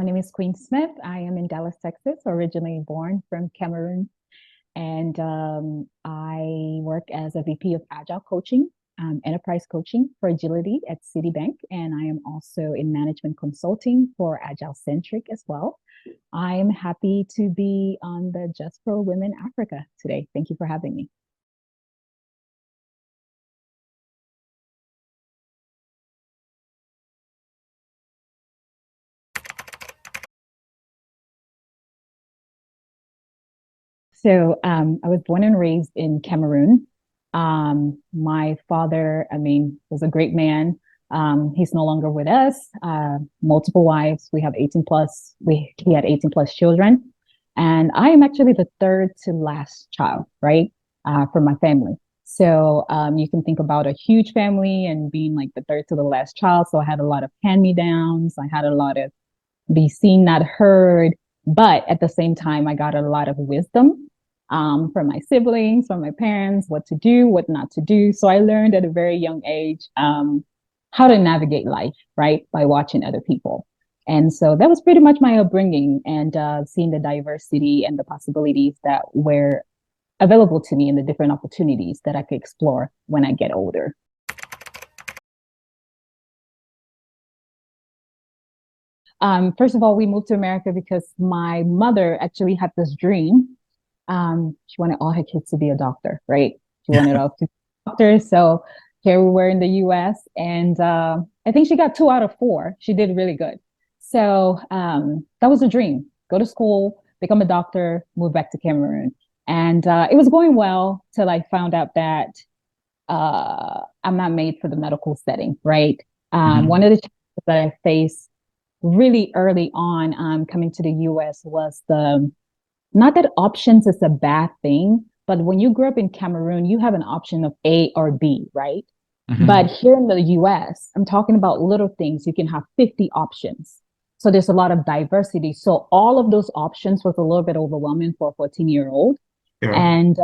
My name is Queen Smith. I am in Dallas, Texas, originally born from Cameroon. And I work as a VP of Agile Coaching, Enterprise Coaching for Agility at Citibank. And I am also in management consulting for Agile Centric as well. I am happy to be on the Just for Women Africa today. Thank you for having me. I was born and raised in Cameroon. My father, was a great man. He's no longer with us. Multiple wives. We have 18 plus. He had 18 plus children, and I am actually the third to last child, right, from my family. You can think about a huge family and being like the third to the last child. So I had a lot of hand-me-downs. I had a lot of be seen, not heard. But at the same time, I got a lot of wisdom from my siblings, from my parents, what to do, what not to do. So I learned at a very young age how to navigate life, right, by watching other people. And so that was pretty much my upbringing and seeing the diversity and the possibilities that were available to me and the different opportunities that I could explore when I get older. First of all, we moved to America because my mother actually had this dream. She wanted all her kids to be a doctor, right? She wanted all to be doctors. So here we were in the US, and I think she got 2 out of 4. She did really good. That was a dream. Go to school, become a doctor, move back to Cameroon. And it was going well till I found out that I'm not made for the medical setting, right? One of the challenges that I faced really early on coming to the US was not that options is a bad thing, but when you grew up in Cameroon, you have an option of A or B, right? But here in the US, I'm talking about little things. You can have 50 options. So there's a lot of diversity. So all of those options was a little bit overwhelming for a 14-year-old. Yeah. And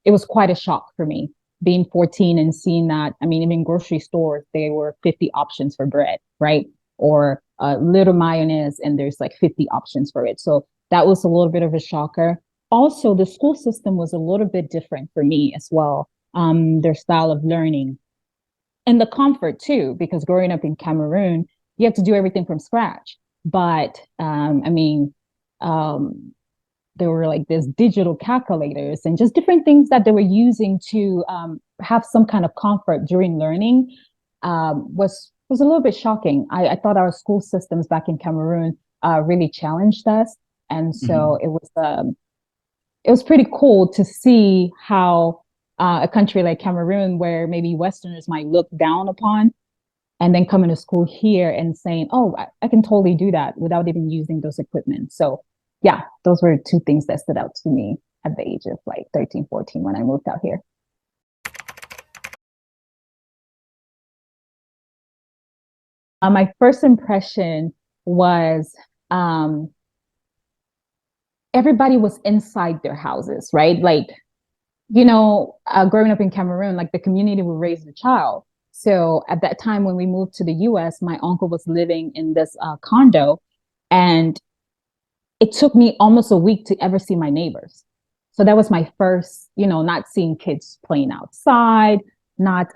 it was quite a shock for me being 14 and seeing that. I mean, even grocery stores, there were 50 options for bread, right? Or a little mayonnaise, and there's like 50 options for it. So that was a little bit of a shocker. Also, the school system was a little bit different for me as well. Their style of learning and the comfort too, because growing up in Cameroon, you have to do everything from scratch. But there were like these digital calculators and just different things that they were using to have some kind of comfort during learning was a little bit shocking. I thought our school systems back in Cameroon really challenged us. And so it was pretty cool to see how a country like Cameroon, where maybe Westerners might look down upon, and then coming to school here and saying, oh, I can totally do that without even using those equipment. So yeah, those were 2 things that stood out to me at the age of like 13, 14 when I moved out here. My first impression was everybody was inside their houses, right? Like, growing up in Cameroon, like the community would raise the child. So at that time when we moved to the US, my uncle was living in this condo, and it took me almost a week to ever see my neighbors. So that was my first, not seeing kids playing outside, not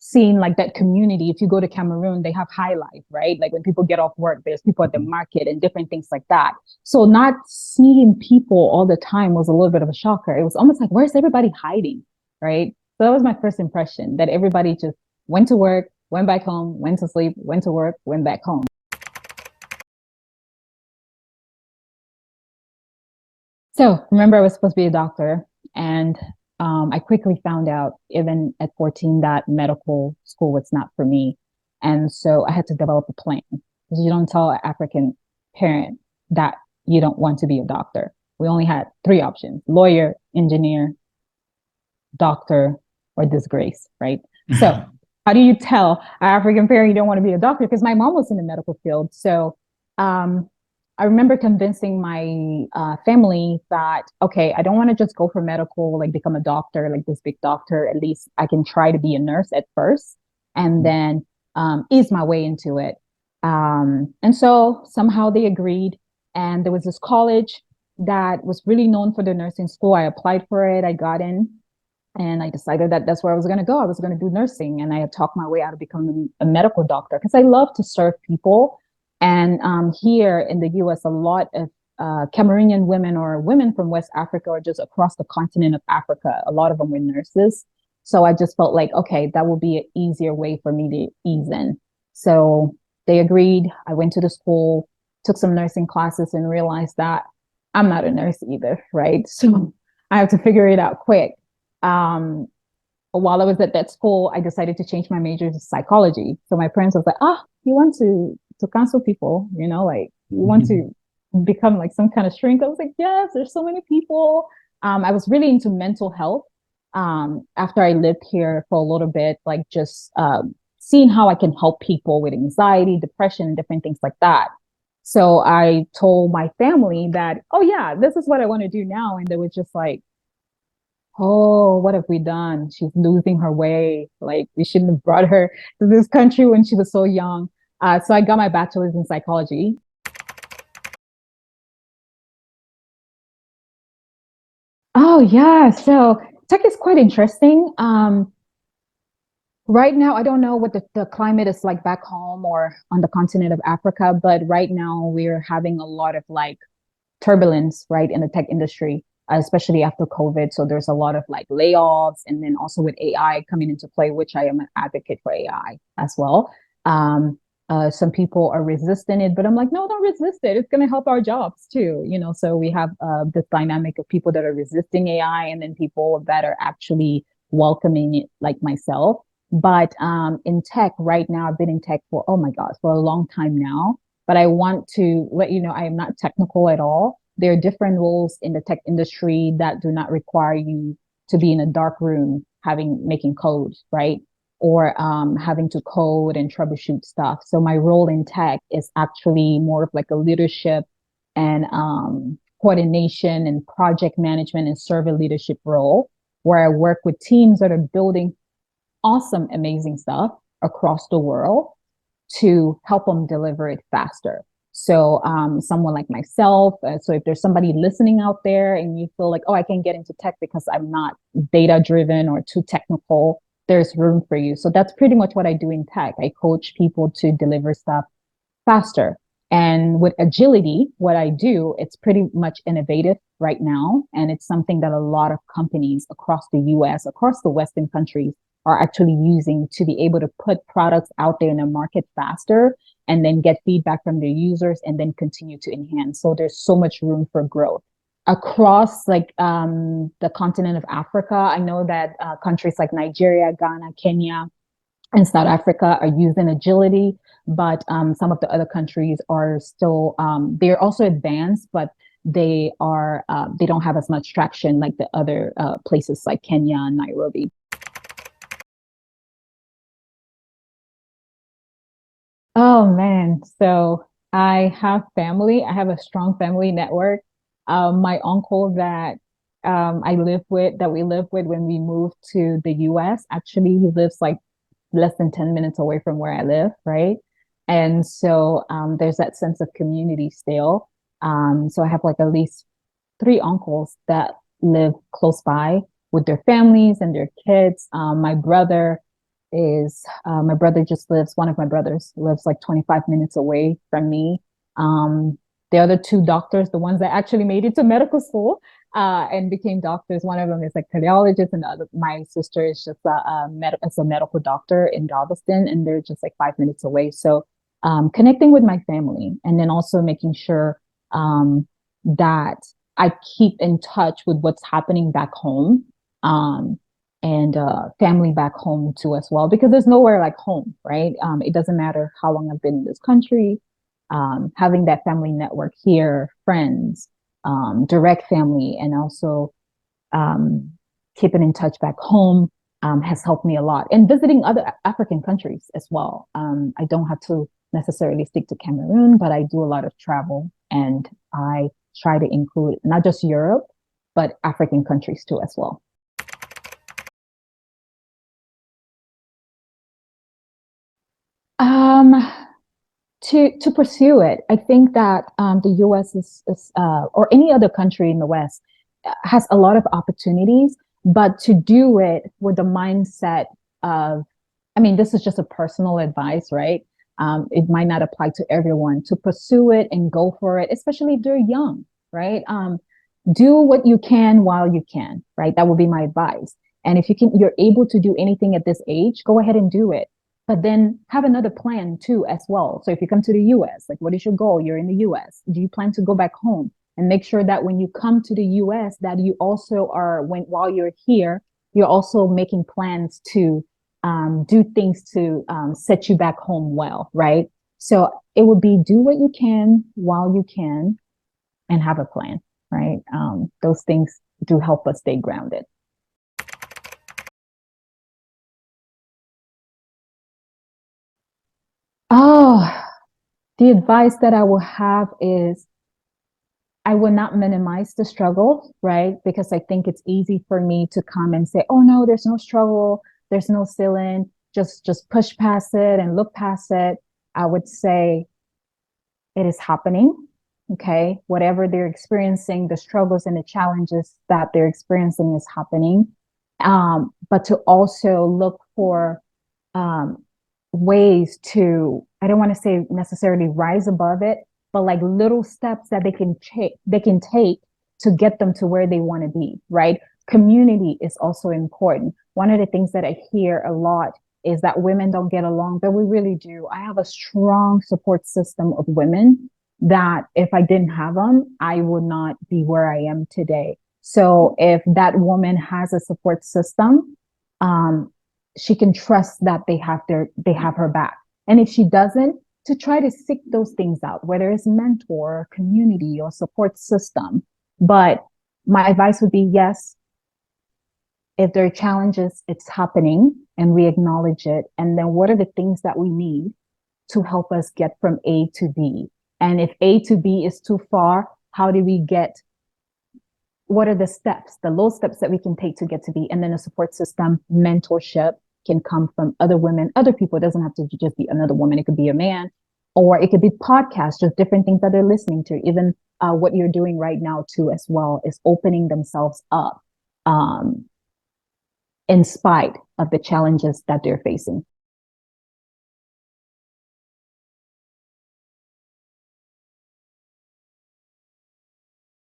seeing like that community. If you go to Cameroon, they have high life, right? Like when people get off work, there's people at the market and different things like that. So not seeing people all the time was a little bit of a shocker. It was almost like, where's everybody hiding, right? So that was my first impression, that everybody just went to work, went back home, went to sleep, went to work, went back home. So remember, I was supposed to be a doctor, and I quickly found out, even at 14, that medical school was not for me. And so I had to develop a plan, because you don't tell an African parent that you don't want to be a doctor. We only had 3 options: lawyer, engineer, doctor, or disgrace, right? So how do you tell an African parent you don't want to be a doctor? Because my mom was in the medical field. So I remember convincing my family that, okay, I don't want to just go for medical, like become a doctor, like this big doctor. At least I can try to be a nurse at first and then ease my way into it. And so somehow they agreed. And there was this college that was really known for the nursing school. I applied for it, I got in, and I decided that that's where I was going to go. I was going to do nursing, and I had talked my way out of becoming a medical doctor because I love to serve people. And here in the US, a lot of Cameroonian women or women from West Africa or just across the continent of Africa, a lot of them were nurses. So I just felt like, okay, that will be an easier way for me to ease in. So they agreed. I went to the school, took some nursing classes, and realized that I'm not a nurse either, right? So I have to figure it out quick. Um, while I was at that school, I decided to change my major to psychology. So my parents was like, "Ah, you want to counsel people, like you want to become like some kind of shrink." I was like, "Yes, there's so many people." I was really into mental health. After I lived here for a little bit, like just seeing how I can help people with anxiety, depression, and different things like that. So I told my family that, "Oh yeah, this is what I want to do now," and they were just like, "Oh, what have we done? She's losing her way. Like, we shouldn't have brought her to this country when she was so young." So I got my bachelor's in psychology. Oh, yeah. So tech is quite interesting. Right now, I don't know what the climate is like back home or on the continent of Africa, but right now we're having a lot of like turbulence, right, in the tech industry, especially after COVID. So there's a lot of like layoffs, and then also with AI coming into play, which I am an advocate for AI as well. Um, some people are resisting it, but I'm like, no, don't resist it. It's going to help our jobs too, So we have this dynamic of people that are resisting AI, and then people that are actually welcoming it, like myself. But in tech right now, I've been in tech for, oh my gosh, for a long time now. But I want to let you know I am not technical at all. There are different roles in the tech industry that do not require you to be in a dark room making code, right? Or having to code and troubleshoot stuff. So my role in tech is actually more of like a leadership and coordination and project management and server leadership role, where I work with teams that are building awesome, amazing stuff across the world to help them deliver it faster. So, someone like myself, so if there's somebody listening out there and you feel like, oh, I can't get into tech because I'm not data driven or too technical, there's room for you. So that's pretty much what I do in tech. I coach people to deliver stuff faster. And with agility, what I do, it's pretty much innovative right now. And it's something that a lot of companies across the US, across the Western countries, are actually using to be able to put products out there in the market faster and then get feedback from their users and then continue to enhance. So there's so much room for growth across like the continent of Africa. I know that countries like Nigeria, Ghana, Kenya, and South Africa are using agility, but some of the other countries are still they're also advanced, but they don't have as much traction like the other places like Kenya and Nairobi. Oh man, so I have family. I have a strong family network. My uncle that that we live with when we moved to the US, actually, he lives like less than 10 minutes away from where I live, right? And so there's that sense of community still. So I have like at least three uncles that live close by with their families and their kids. My brother just lives, one of my brothers lives like 25 minutes away from me. Um, the other two doctors, the ones that actually made it to medical school and became doctors, one of them is like cardiologist, and the other, my sister is just is a medical doctor in Galveston, and they're just like 5 minutes away. So connecting with my family, and then also making sure that I keep in touch with what's happening back home. And family back home too as well, because there's nowhere like home, right? It doesn't matter how long I've been in this country. Having that family network here, friends, direct family, and also um, keeping in touch back home has helped me a lot. And visiting other African countries as well. I don't have to necessarily stick to Cameroon, but I do a lot of travel, and I try to include not just Europe, but African countries too as well. Um, to pursue it. I think that the U.S. is or any other country in the West has a lot of opportunities, but to do it with the mindset of, I mean, this is just a personal advice, right? It might not apply to everyone. To pursue it and go for it, especially if they're young, right? Do what you can while you can, right? That would be my advice. And if you're able to do anything at this age, go ahead and do it. But then have another plan too, as well. So if you come to the US, like what is your goal? You're in the US. Do you plan to go back home? And make sure that when you come to the US, that you also are, while you're here, you're also making plans to do things to set you back home well, right? So it would be do what you can while you can and have a plan, right? Those things do help us stay grounded. Oh, the advice that I will have is I will not minimize the struggle, right? Because I think it's easy for me to come and say, "Oh no, there's no struggle, there's no ceiling. Just push past it and look past it." I would say it is happening. Okay. Whatever they're experiencing, the struggles and the challenges that they're experiencing is happening. But to also look for um, ways to, I don't want to say necessarily rise above it, but like little steps that they can take to get them to where they want to be, right? Community is also important. One of the things that I hear a lot is that women don't get along, but we really do. I have a strong support system of women that if I didn't have them, I would not be where I am today. So if that woman has a support system, um, she can trust that they have her back. And if she doesn't, to try to seek those things out, whether it's mentor, community, or support system. But my advice would be yes, if there are challenges, it's happening and we acknowledge it. And then what are the things that we need to help us get from A to B? And if A to B is too far, how do we get, what are the steps, the little steps that we can take to get to B? And then a support system, mentorship can come from other women, other people. It doesn't have to just be another woman. It could be a man, or it could be podcasts, just different things that they're listening to. Even what you're doing right now too, as well, is opening themselves up um, in spite of the challenges that they're facing.